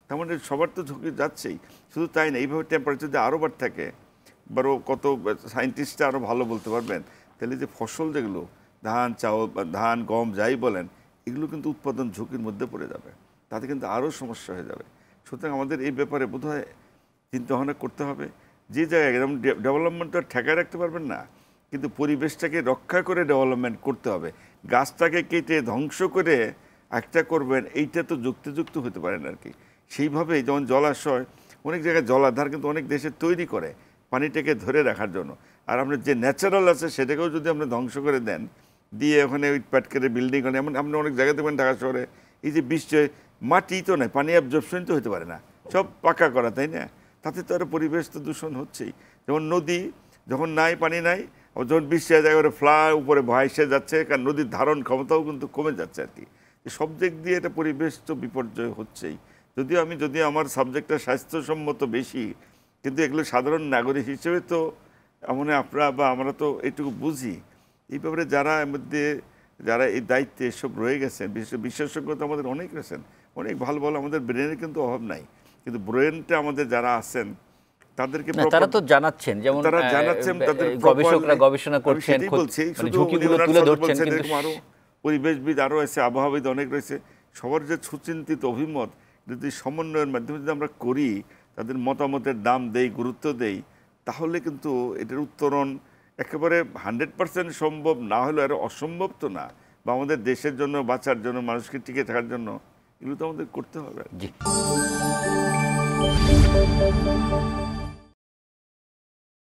তার মানে সবার তো ঝুঁকি যাচ্ছেই। শুধু তাই না, এইভাবে টেম্পারেচার যদি আরও বাড়তে থাকে, বড় কত সায়েন্টিস্টরা আরও ভালো বলতে পারবেন, তাহলে যে ফসল যেগুলো ধান, চাউল, ধান, গম যাই বলেন, এগুলো কিন্তু উৎপাদন ঝুঁকির মধ্যে পড়ে যাবে, তাতে কিন্তু আরও সমস্যা হয়ে যাবে। সুতরাং আমাদের এই ব্যাপারে বোধহয় চিন্তাভাবনা করতে হবে। যে জায়গায় যেমন ডেভেলপমেন্ট তো ঠেকায় রাখতে পারবেন না, কিন্তু পরিবেশটাকে রক্ষা করে ডেভেলপমেন্ট করতে হবে। গাছটাকে কেটে ধ্বংস করে একটা করবেন, এইটা তো যুক্তিযুক্ত হতে পারে না আর কি। সেইভাবেই যেমন জলাশয়, অনেক জায়গায় জলাধার কিন্তু অনেক দেশে তৈরি করে পানিটাকে ধরে রাখার জন্য। আর আপনার যে ন্যাচারাল আছে সেটাকেও যদি আপনি ধ্বংস করে দেন, দিয়ে ওখানে ওই প্যাট করে বিল্ডিং করে, এমন আপনি অনেক জায়গায় দেখবেন ঢাকা শহরে এই যে বৃষ্টি মাটি তো নেই, পানি অ্যাবজর্পশন তো হতে পারে না, সব পাকা করা, তাই না? তাতে তো আর পরিবেশ তো দূষণ হচ্ছেই। যেমন নদী যখন নাই, পানি নাই, যখন বৃষ্টি হয় যায় ফ্লা উপরে ভাইসে যাচ্ছে, কারণ নদীর ধারণ ক্ষমতাও কিন্তু কমে যাচ্ছে আর কি। সব দিক দিয়ে এটা পরিবেশ তো বিপর্যয় হচ্ছেই। যদিও আমার সাবজেক্টটা স্বাস্থ্যসম্মত বেশি, কিন্তু এগুলো সাধারণ নাগরিক হিসেবে তো মানে আপনারা বা আমরা তো এইটুকু বুঝি। এই ব্যাপারে যারা এই দায়িত্বে এসব রয়ে গেছেন, বিশেষজ্ঞ তো আমাদের অনেক রয়েছেন, অনেক ভালো ভালো, আমাদের ব্রেনের কিন্তু অভাব নাই, কিন্তু ব্রেনটা আমাদের যারা আছেন তাদেরকে তারা তো জানাচ্ছেন, যেমন তারা জানাচ্ছেন, তাদের গবেষকরা গবেষণা করছেন, বলছি শুধু ঝুঁকিগুলো তুলে ধরছেন, কিন্তু আরো পরিবেশবিদ আরো আছে, আবহাওয়াবিদ অনেক রয়েছে। সবার যে সুচিন্তিত অভিমত যদি সমন্বয়ের মাধ্যমে যদি আমরা করি, তাদের মতামতের দাম দেই, গুরুত্ব দেই, তাহলে কিন্তু এটার উত্তরণ একেবারে 100% সম্ভব না হলেও আর অসম্ভব তো না। বা আমাদের দেশের জন্য বাঁচার জন্য, মানুষকে টিকে থাকার জন্য এগুলো তো আমাদের করতে হবে। জি।